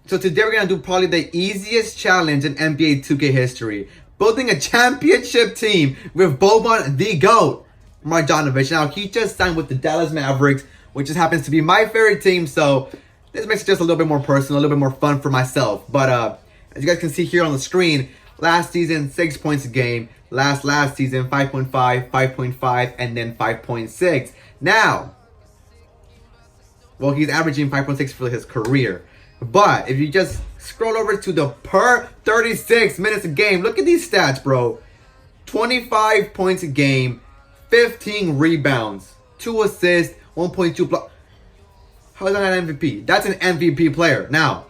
So today we're going to do probably the easiest challenge in NBA 2K history. Building a championship team with Boban the GOAT Marjanovic. Now, he just signed with the Dallas Mavericks, which just happens to be my favorite team. So this makes it just a little bit more personal, a little bit more fun for myself. But as you guys can see here on the screen, last season, 6 points a game. Last season, 5.5, 5.5, and then 5.6. Now, well, he's averaging 5.6 for his career. But if you just scroll over to the per 36 minutes a game, look at these stats, bro. 25 points a game, 15 rebounds, 2 assists, 1.2 block. How is that an MVP? That's an MVP player. Now,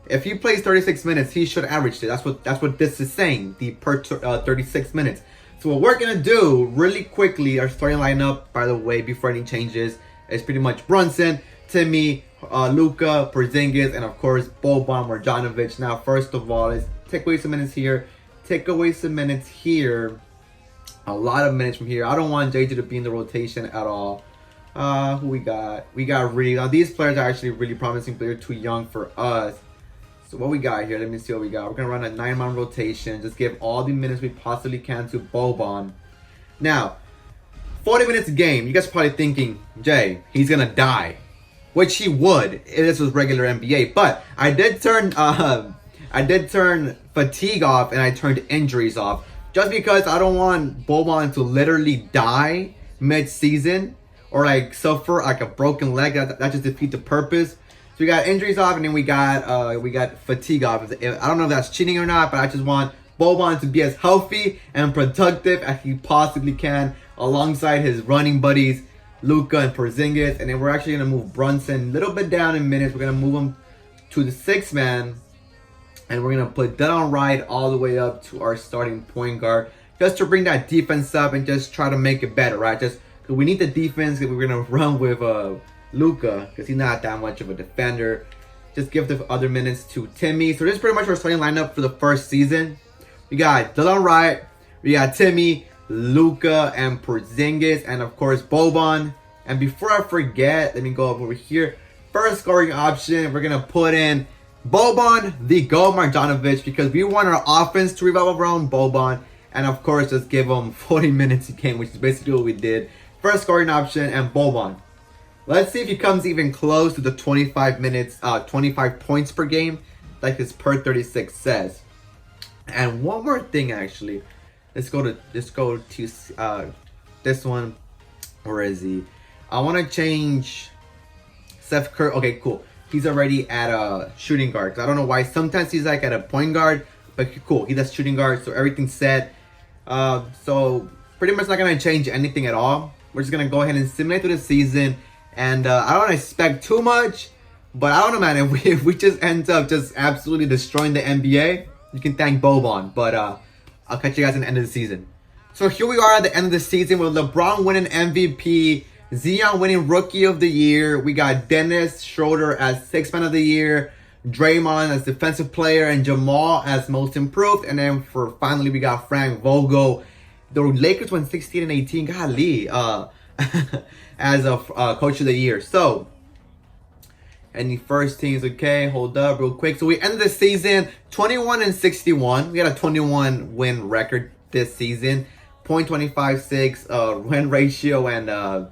if he plays 36 minutes, he should average it. That's what this is saying, the per 36 minutes. So what we're going to do really quickly, our starting lineup, by the way, before any changes, is pretty much Brunson, Timmy, Luka, Porzingis, and of course, Boban Marjanovic. Now, first of all, let's take away some minutes here. Take away some minutes here. A lot of minutes from here. I don't want JJ to be in the rotation at all. Who we got? We got Reed. Now, these players are actually really promising, but they're too young for us. So what we got here? Let me see what we got. We're going to run a 9-man rotation. Just give all the minutes we possibly can to Boban. Now, 40 minutes a game. You guys are probably thinking, Jay, he's going to die. Which he would if this was regular NBA. But I did turn fatigue off and I turned injuries off. Just because I don't want Boban to literally die mid-season. Or like suffer like a broken leg. That just defeats the purpose. So we got injuries off, and then we got fatigue off. I don't know if that's cheating or not, but I just want Boban to be as healthy and productive as he possibly can, alongside his running buddies, Luka and Porzingis. And then we're actually gonna move Brunson a little bit down in minutes. We're gonna move him to the 6-man, and we're gonna put Delon Wright all the way up to our starting point guard, just to bring that defense up and just try to make it better, right? Just because we need the defense, because we're gonna run with Luka, because he's not that much of a defender. Just give the other minutes to Timmy. So this is pretty much our starting lineup for the first season. We got Delon Wright, we got Timmy, Luka, and Porzingis, and of course Boban. And before I forget, let me go over here. First scoring option, we're gonna put in Boban the GOAT Marjanovic, because we want our offense to revolve around Boban, and of course just give him 40 minutes a game, which is basically what we did. First scoring option and Boban. Let's see if he comes even close to the 25 points per game, like his per 36 says. And one more thing, actually. Let's go to this one. Where is he? I want to change Seth Curry. Okay, cool. He's already at a shooting guard. I don't know why. Sometimes he's like at a point guard, but cool. He's a shooting guard, so everything's set. So pretty much not gonna change anything at all. We're just gonna go ahead and simulate through the season. And I don't expect too much, but I don't know, man. If we just end up just absolutely destroying the NBA, you can thank Boban. But I'll catch you guys at the end of the season. So here we are at the end of the season with LeBron winning MVP, Zion winning Rookie of the Year. We got Dennis Schroeder as 6th Man of the Year, Draymond as Defensive Player, and Jamal as Most Improved. And then for finally, we got Frank Vogel. The Lakers went 16 and 18. Golly. As a Coach of the Year. So, any first teams? Okay, hold up real quick. So we ended the season 21 and 61. We got a 21 win record this season, 0.256 win ratio, and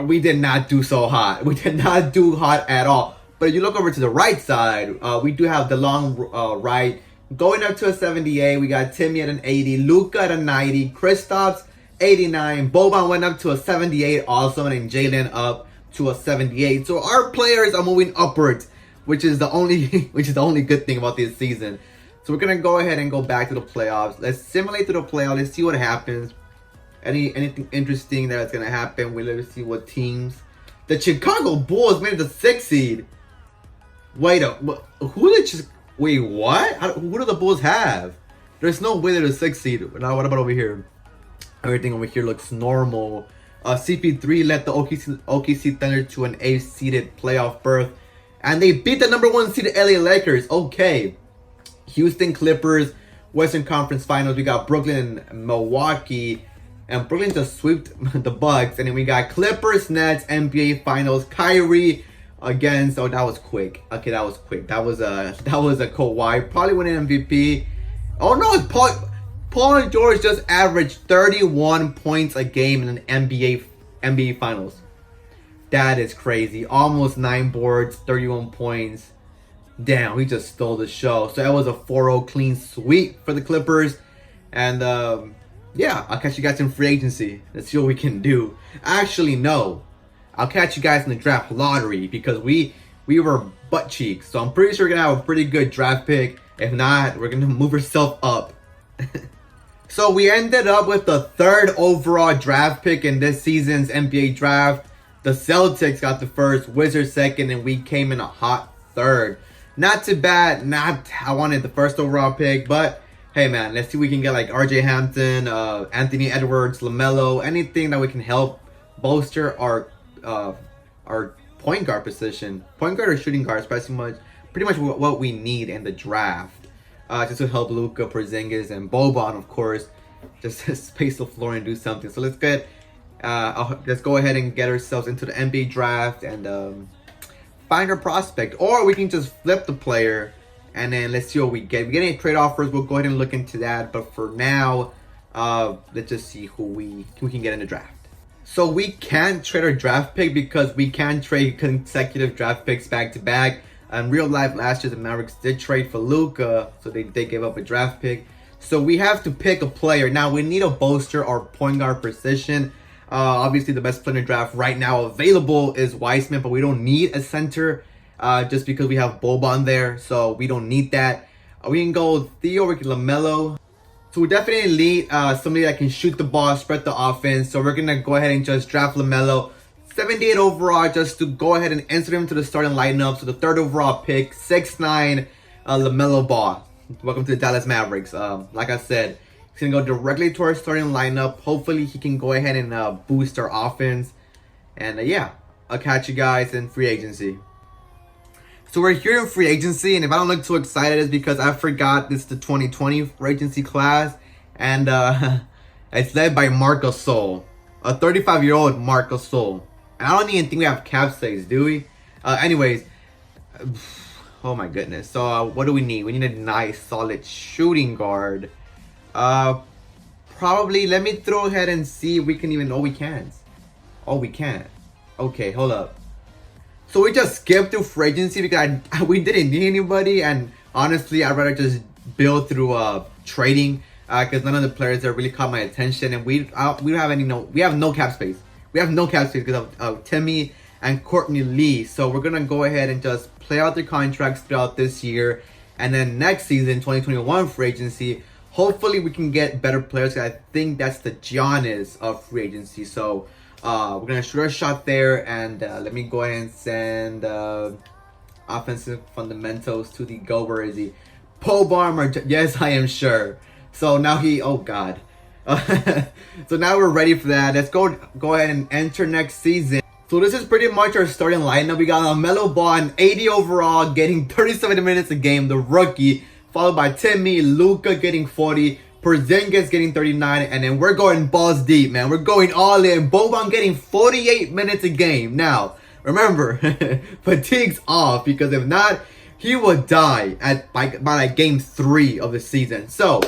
we did not do so hot. We did not do hot at all. But if you look over to the right side, we do have DeLon Wright going up to a 78. We got Timmy at an 80, Luka at a 90, Kristaps 89. Boban went up to a 78 also, and Jalen up to a 78. So our players are moving upwards, which is the only good thing about this season. So we're gonna go ahead and go back to the playoffs. Let's simulate to the playoffs. Let's see what happens. Anything interesting that's gonna happen. Let's see what teams. The Chicago Bulls made the 6th seed. Wait, wait, what? Who do the Bulls have? There's no way they're the 6th seed. Now what about over here? Everything over here looks normal. CP3 led the OKC Thunder to an 8th seeded playoff berth. And they beat the number 1 seeded LA Lakers. Okay. Houston Clippers, Western Conference Finals. We got Brooklyn and Milwaukee. And Brooklyn just swept the Bucks. And then we got Clippers, Nets, NBA Finals. Kyrie against. Oh, that was quick. Okay, that was quick. That was a Kawhi, probably winning MVP. Oh no, it's Paul George just averaged 31 points a game in an NBA Finals. That is crazy. Almost 9 boards, 31 points. Damn, he just stole the show. So that was a 4-0 clean sweep for the Clippers. And yeah, I'll catch you guys in free agency. Let's see what we can do. Actually, no. I'll catch you guys in the draft lottery because we were butt cheeks. So I'm pretty sure we're going to have a pretty good draft pick. If not, we're going to move ourselves up. So we ended up with the 3rd overall draft pick in this season's NBA draft. The Celtics got the 1st, Wizards 2nd, and we came in a hot 3rd. Not too bad. I wanted the 1st overall pick, but hey man, let's see if we can get like RJ Hampton, Anthony Edwards, LaMelo, anything that we can help bolster our point guard position. Point guard or shooting guard, pretty much what we need in the draft. Just to help Luka, Porzingis, and Boban, of course, just to space the floor and do something. So let's go ahead and get ourselves into the NBA draft and find our prospect. Or we can just flip the player and then let's see what we get. If we get any trade offers, we'll go ahead and look into that. But for now, let's just see who we can get in the draft. So we can't trade our draft pick because we can't trade consecutive draft picks back to back. In real life, last year the Mavericks did trade for Luka, so they gave up a draft pick. So we have to pick a player. Now we need to bolster our point guard position. Obviously, the best player in the draft right now available is Weissman, but we don't need a center just because we have Boban there, so we don't need that. We can go Theo, we can LaMelo. So we definitely need somebody that can shoot the ball, spread the offense. So we're going to go ahead and just draft LaMelo. 78 overall, just to go ahead and enter him to the starting lineup. So the 3rd overall pick, 6'9", LaMelo Ball. Welcome to the Dallas Mavericks. Like I said, he's going to go directly to our starting lineup. Hopefully he can go ahead and boost our offense. And yeah, I'll catch you guys in free agency. So we're here in free agency, and if I don't look too excited, it's because I forgot this is the 2020 free agency class. And it's led by Marc Gasol, a 35-year-old Marc Gasol. And I don't even think we have cap space, do we? Anyways, oh my goodness. So what do we need? We need a nice, solid shooting guard. Probably, let me throw ahead and see if we can even, we can't. Oh, we can't. Okay, hold up. So we just skipped through free agency because we didn't need anybody. And honestly, I'd rather just build through trading because none of the players that really caught my attention. And we don't have we have no cap space. We have no cap space because of Timmy and Courtney Lee. So we're going to go ahead and just play out their contracts throughout this year. And then next season, 2021 free agency, hopefully we can get better players. I think that's the Giannis of free agency. So we're going to shoot our shot there. And let me go ahead and send offensive fundamentals to the go. Where is he? Boban Marjanovic. Yes, I am sure. So now oh God. So now we're ready for that. Let's go ahead and enter next season. So this is pretty much our starting lineup. We got LaMelo Ball, 80 overall, getting 37 minutes a game, the rookie, followed by Timmy, Luka getting 40, Porzingis getting 39, and then we're going balls deep, man. We're going all in. Boban getting 48 minutes a game. Now, remember, fatigue's off because if not, he will die by like game 3 of the season. So,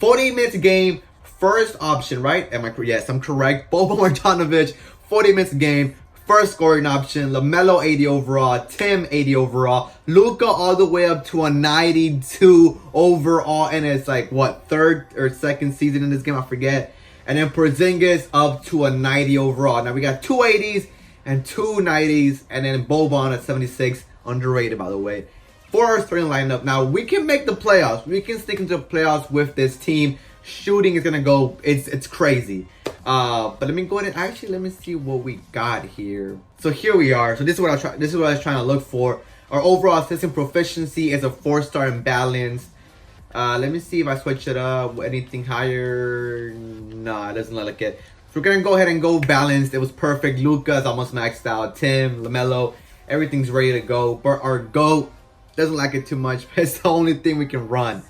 48 minutes a game. First option, right? Yes, I'm correct. Boban Marjanovic, 40 minutes a game. First scoring option. LaMelo, 80 overall. Tim, 80 overall. Luka all the way up to a 92 overall. And it's like, what, 3rd or 2nd season in this game? I forget. And then Porzingis up to a 90 overall. Now we got 2 80s and 2 90s. And then Boban at 76. Underrated, by the way. For our starting lineup. Now, we can make the playoffs. We can stick into the playoffs with this team. Shooting is gonna go, it's crazy. But let me go ahead and let me see what we got here. So here we are. So this is what I was trying to look for. Our overall assistant proficiency is a 4-star and balanced. Let me see if I switch it up. Anything higher? No, it doesn't look like it. So we're gonna go ahead and go balanced. It was perfect. Luka's almost maxed out. Tim, LaMelo, everything's ready to go. But our GOAT doesn't like it too much. It's the only thing we can run.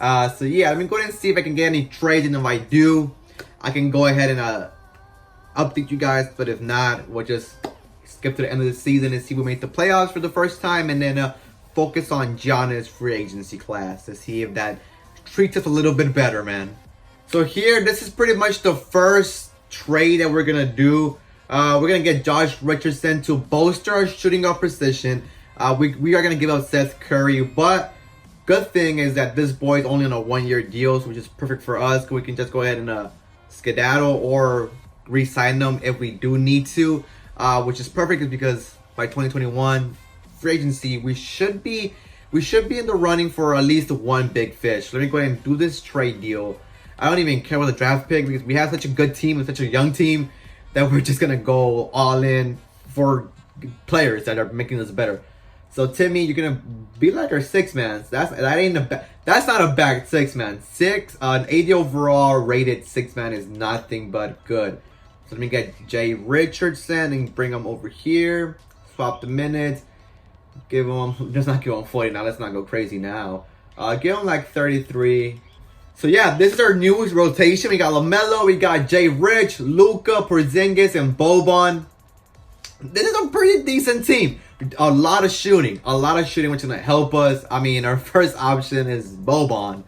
So yeah, let me go ahead and see if I can get any trades, and if I do, I can go ahead and update you guys. But if not, we'll just skip to the end of the season and see who made the playoffs for the first time, and then focus on Giannis' free agency class to see if that treats us a little bit better, man. So here, this is pretty much the first trade that we're gonna do. We're gonna get Josh Richardson to bolster our shooting guard position. We are gonna give up Seth Curry, but good thing is that this boy is only on a 1-year deal, which is perfect for us. We can just go ahead and skedaddle or re-sign them if we do need to, which is perfect because by 2021 free agency we should be in the running for at least one big fish. Let me go ahead and do this trade deal. I don't even care about the draft pick because we have such a good team and such a young team that we're just gonna go all in for players that are making us better. So Timmy, you're gonna be like our 6 man. That's not a bad 6 man. An 80 overall rated 6 man is nothing but good. So let me get Jay Richardson and bring him over here. Swap the minutes. Give him, let's not give him 40 now. Let's not go crazy now. Give him like 33. So yeah, this is our newest rotation. We got LaMelo, we got Jay Rich, Luka, Porzingis, and Boban. This is a pretty decent team. A lot of shooting, which is gonna help us. I mean, our first option is Boban,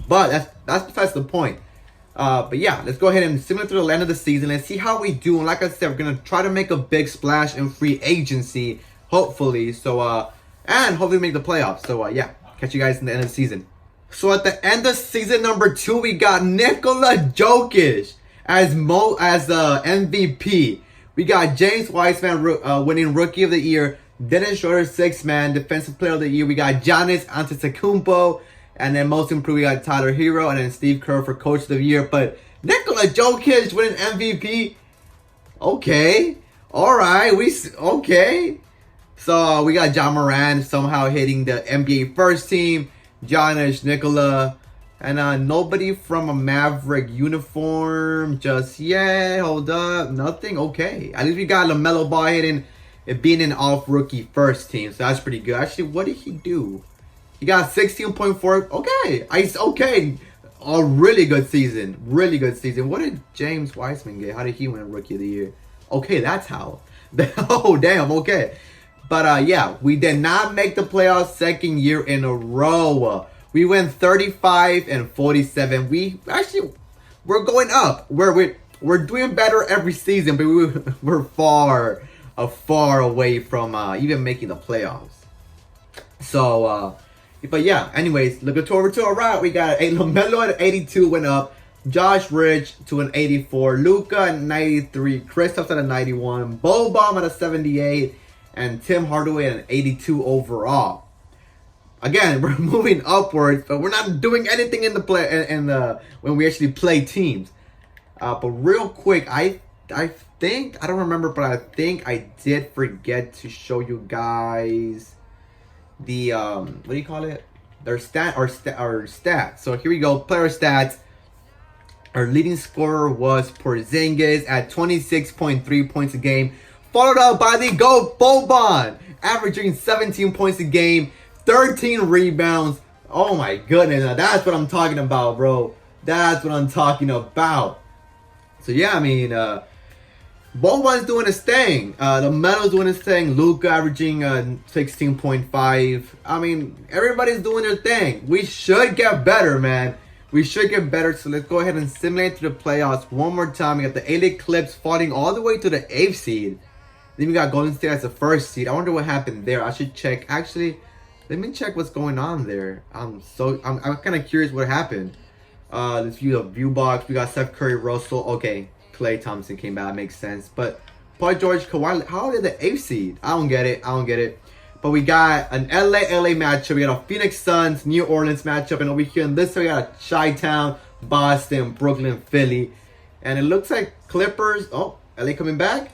but that's besides the point. But yeah, let's go ahead and simulate through the end of the season and see how we do. And like I said, we're gonna try to make a big splash in free agency, hopefully. So and hopefully make the playoffs. So yeah, catch you guys in the end of the season. So at the end of season number 2, we got Nikola Jokic as MVP. We got James Wiseman winning Rookie of the Year. Dennis Schroeder, 6 man, Defensive Player of the Year. We got Giannis Antetokounmpo, and then most improved we got Tyler Hero, and then Steve Kerr for Coach of the Year. But Nikola Jokic winning MVP. Okay, all right, okay. So we got John Moran somehow hitting the NBA first team. Giannis, Nikola, and nobody from a Maverick uniform just yet. Hold up, nothing. Okay, at least we got LaMelo Ball hitting. It being an off-rookie first team, so that's pretty good. Actually, what did he do? He got 16.4. Okay, okay. A really good season. What did James Wiseman get? How did he win Rookie of the Year? Okay, that's how. Oh, damn, okay. But, yeah, we did not make the playoffs 2nd year in a row. We went 35 and 47. We're going up. We're doing better every season, but we're far away from even making the playoffs. So, but yeah, anyways, look over to our right. We got a LaMelo at 82 went up. Josh Rich to an 84. Luka at 93. Kristaps at a 91. Boban at a 78. And Tim Hardaway at an 82 overall. Again, we're moving upwards, but we're not doing anything in the when we actually play teams. But real quick, I think, I don't remember, but I think I did forget to show you guys the, what do you call it? Our stats. So here we go, player stats. Our leading scorer was Porzingis at 26.3 points a game, followed up by the GOAT Boban, averaging 17 points a game, 13 rebounds. Oh my goodness, now that's what I'm talking about, bro. That's what I'm talking about. So yeah, I mean, Boban's doing his thing. LaMelo's doing his thing. Luka averaging 16.5. I mean, everybody's doing their thing. We should get better, man. We should get better. So let's go ahead and simulate to the playoffs one more time. We got the LA Clips falling all the way to the 8th seed. Then we got Golden State as the 1st seed. I wonder what happened there. I should check. Actually, let me check what's going on there. I'm kind of curious what happened. Let's view the view box. We got Steph Curry, Russell. Okay, Klay Thompson came back. Makes sense. But Paul George, Kawhi, how are they the 8th seed? I don't get it. But we got an LA matchup. We got a Phoenix Suns, New Orleans matchup. And over here in this, we got a Chi-Town, Boston, Brooklyn, Philly. And it looks like Clippers. Oh, LA coming back?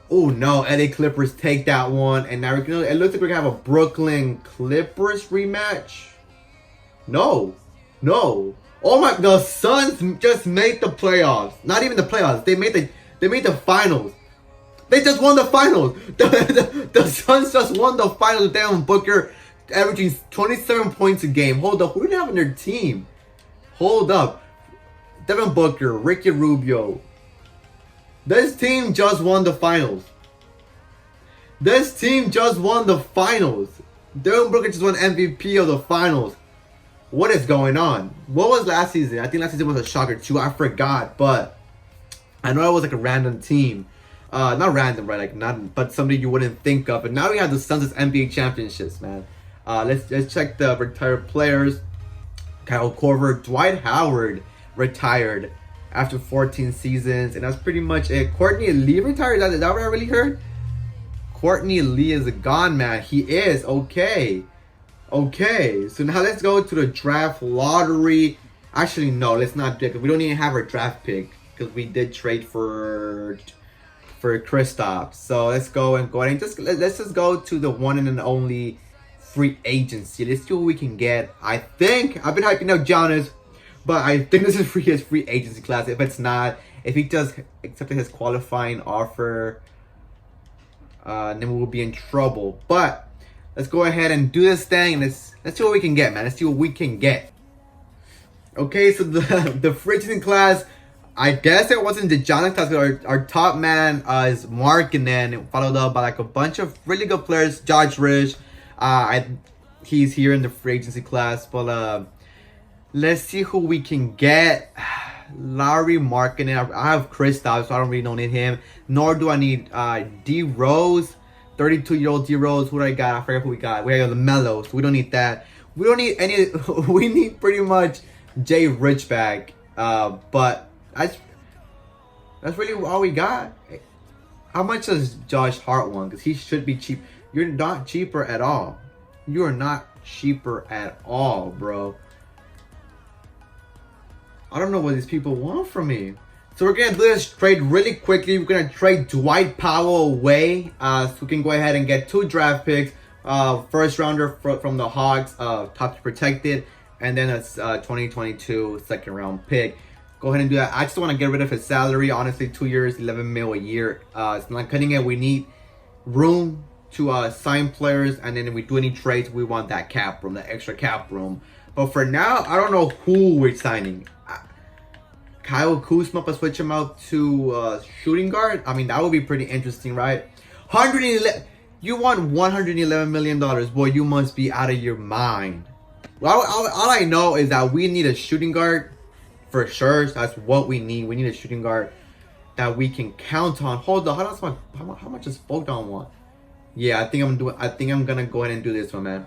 Oh no, LA Clippers take that one. And now it looks like we're going to have a Brooklyn Clippers rematch. No. Oh my, the Suns just made the playoffs. Not even the playoffs. They made the finals. They just won the finals. The Suns just won the finals. Devin Booker averaging 27 points a game. Hold up. Who do they have on their team? Hold up. Devin Booker, Ricky Rubio. This team just won the finals. This team just won the finals. Devin Booker just won MVP of the finals. What is going on? What was last season? I think last season was a shocker too. I forgot, but I know it was like a random team. Not random, right? Like not, but somebody you wouldn't think of. And now we have the Suns' NBA championships, man. Let's check the retired players. Kyle Korver, Dwight Howard retired after 14 seasons, and that's pretty much it. Courtney Lee retired. Is that what I really heard? Courtney Lee is gone, man. He is. Okay. Okay. So now let's go to the draft lottery. Actually, no. Let's not do it. We don't even have our draft pick because we did trade for Kristaps. So let's go and let's just go to the one and only free agency. Let's see what we can get. I think I've been hyping up Giannis, but I think this is his free agency class. If it's not, if he does accept his qualifying offer, then we'll be in trouble. But let's go ahead and do this thing. And let's see what we can get, man. Let's see what we can get. Okay, so the free agency class, I guess it wasn't the Giannis class. Our top man is Markkanen, followed up by like a bunch of really good players. Josh Rich, he's here in the free agency class. But let's see who we can get. Larry Markkanen. I have Kristaps, so I don't really need him. Nor do I need D Rose, 32-year-old D Rose. Who do I got? I forget who we got. We got LaMelo, so we don't need that. We don't need any. We need pretty much Jay Rich back. But that's really all we got. How much does Josh Hart want? Because he should be cheap. You're not cheaper at all. You are not cheaper at all, bro. I don't know what these people want from me. So we're going to do this trade really quickly. We're going to trade Dwight Powell away. So we can go ahead and get 2 draft picks. First rounder from the Hawks, top protected. And then a 2022 second round pick. Go ahead and do that. I just want to get rid of his salary. Honestly, 2 years, 11 mil a year. It's not cutting it. We need room to sign players. And then if we do any trades, we want that cap room, that extra cap room. But for now, I don't know who we're signing. Kyle Kuzma, but switch him out to shooting guard. I mean, that would be pretty interesting, right? 111. You want $111 million, boy. You must be out of your mind. Well, all I know is that we need a shooting guard for sure. That's what we need. We need a shooting guard that we can count on. Hold on, how much does Bogdan want? Yeah, I think I'm gonna go ahead and do this one, man.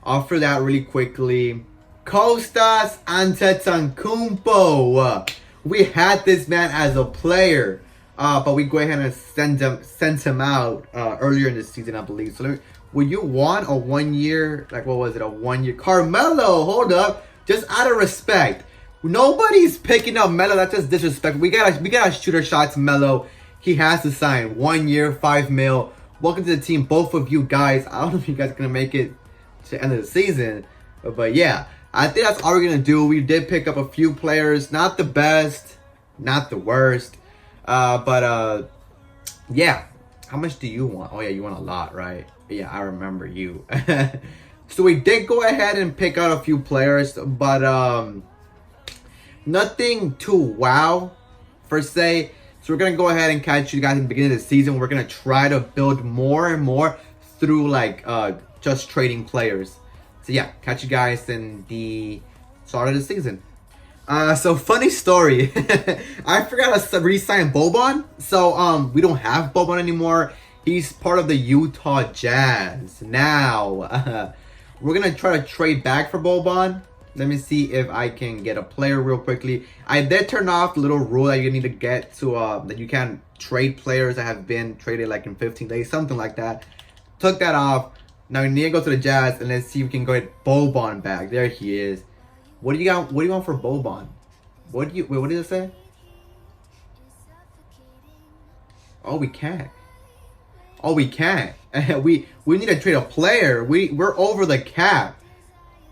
Offer that really quickly. Kostas Antetokounmpo. We had this man as a player, but we go ahead and sent him out earlier in the season, I believe. So would you want a 1 year, like what was it, a 1 year? Carmelo, hold up, just out of respect. Nobody's picking up Melo. That's just disrespect. We gotta shoot our shots, Melo. He has to sign 1 year, 5 mil. Welcome to the team, both of you guys. I don't know if you guys are gonna make it to the end of the season, but yeah. I think that's all we're going to do. We did pick up a few players. Not the best. Not the worst. But yeah. How much do you want? Oh, yeah, you want a lot, right? Yeah, I remember you. So we did go ahead and pick out a few players. But nothing too wow, per se. So we're going to go ahead and catch you guys in the beginning of the season. We're going to try to build more and more through, like, just trading players. So yeah, catch you guys in the start of the season. So funny story. I forgot to re-sign Boban. So we don't have Boban anymore. He's part of the Utah Jazz. Now we're gonna try to trade back for Boban. Let me see if I can get a player real quickly. I did turn off the little rule that you need to get to that you can trade players that have been traded like in 15 days, something like that. Took that off. Now we need to go to the Jazz and let's see if we can go get Boban back. There he is. What do you got? What do you want for Boban? What did it say? Oh, we can't. Oh, we can't. we need to trade a player. We're over the cap.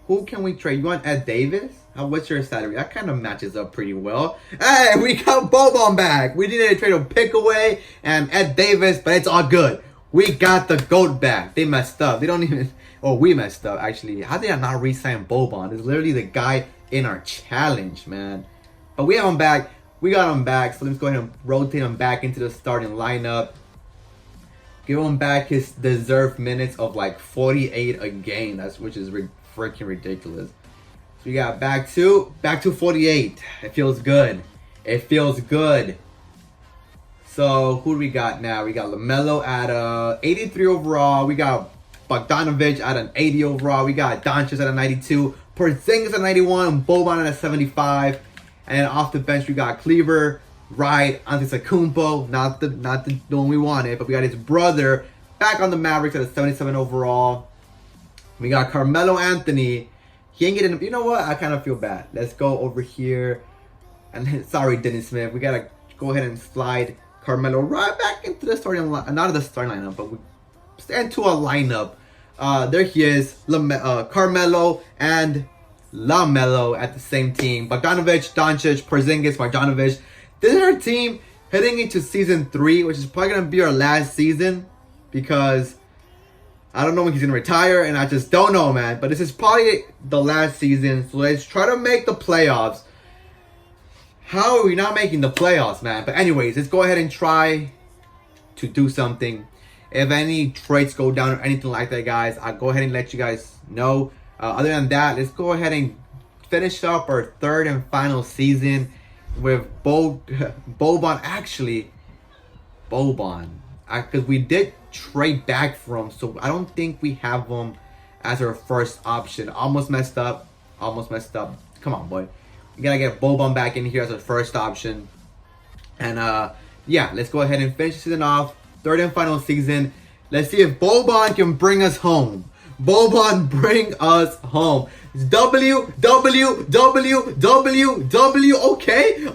Who can we trade? You want Ed Davis? What's your salary? That kind of matches up pretty well. Hey, we got Boban back. We needed to trade a pick away and Ed Davis, but it's all good. We got the GOAT back. They messed up. They don't even... Oh, we messed up, actually. How did I not re-sign Boban? It's literally the guy in our challenge, man. But we have him back. we got him back. So let's go ahead and rotate him back into the starting lineup. Give him back his deserved minutes of like 48 a game. Which is freaking ridiculous. So we got back to 48. It feels good. It feels good. So who do we got now? We got LaMelo at 83 overall. We got Bogdanovic at an 80 overall. We got Doncic at a 92. Porzingis at 91. Boban at a 75. And off the bench we got Cleaver, Wright, Antetokounmpo. Not the one we wanted, but we got his brother back on the Mavericks at a 77 overall. We got Carmelo Anthony. He ain't getting. You know what? I kind of feel bad. Let's go over here. And sorry, Dennis Smith. We gotta go ahead and slide Carmelo right back into the starting line. Not the starting lineup, but we stand to a lineup. There he is, Carmelo and LaMelo at the same team. Bogdanovic, Doncic, Porzingis, Marjanovic. This is our team heading into season 3, which is probably gonna be our last season because I don't know when he's gonna retire, and I just don't know, man. But this is probably the last season, so let's try to make the playoffs. How are we not making the playoffs, man? But anyways, let's go ahead and try to do something. If any trades go down or anything like that, guys, I'll go ahead and let you guys know. Other than that, let's go ahead and finish up our 3rd and final season with Boban. Actually, Boban. Because we did trade back from him, so I don't think we have him as our first option. Almost messed up. Come on, boy. We gotta get Boban back in here as our first option. And yeah, let's go ahead and finish the season off. 3rd and final season. Let's see if Boban can bring us home. Boban, bring us home. W. Okay,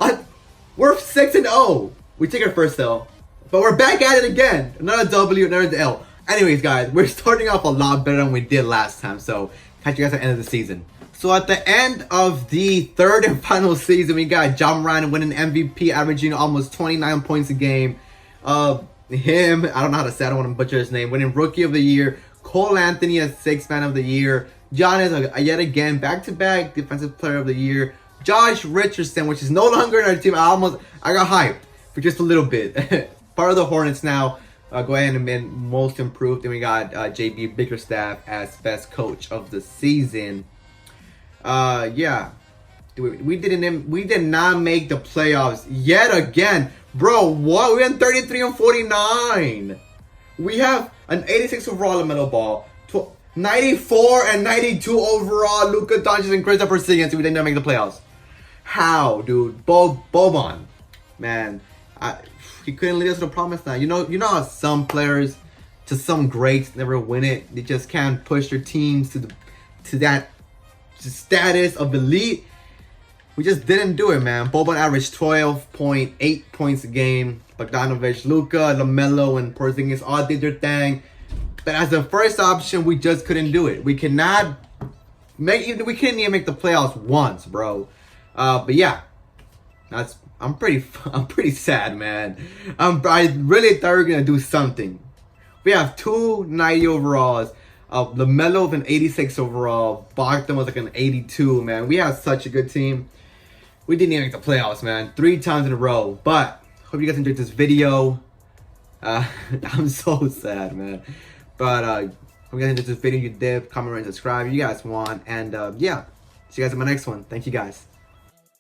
we're 6-0. We take our first L, but we're back at it again. Another W, another L. Anyways, guys, we're starting off a lot better than we did last time. So catch you guys at the end of the season. So at the end of the 3rd and final season, we got Ja Morant winning MVP, averaging almost 29 points a game. Him, I don't know how to say, I don't want to butcher his name, winning Rookie of the Year. Cole Anthony as 6th Man of the Year. Giannis, yet again, back-to-back Defensive Player of the Year. Josh Richardson, which is no longer in our team. I got hyped for just a little bit. Part of the Hornets now. Go ahead and been most improved. Then we got JB Bickerstaff as best coach of the season. Yeah. We did not make the playoffs yet again. Bro, what? We're in 33 and 49. We have an 86 overall LaMelo Ball, 94 and 92 overall Luka Doncic and Kristaps Porzingis. We did not make the playoffs. How, dude? Boban, man, he couldn't lead us to the promised land. You know how some players, to some greats, never win it. They just can't push their teams to that status of elite. We just didn't do it, man. Boban averaged 12.8 points a game. Bogdanovic, Luka, LaMelo, and Porzingis all did their thing. But as a first option, we just couldn't do it. We couldn't even make the playoffs once, bro. But yeah, I'm pretty sad, man. I really thought we were gonna do something. We have 290 overalls. LaMelo with an 86 overall. Bogdan was like an 82, man. We have such a good team. We didn't even make the playoffs, man. 3 times in a row. But hope you guys enjoyed this video. I'm so sad, man. But hope you guys enjoyed this video. You did. Comment, rate, and subscribe if you guys want. And yeah, see you guys in my next one. Thank you, guys.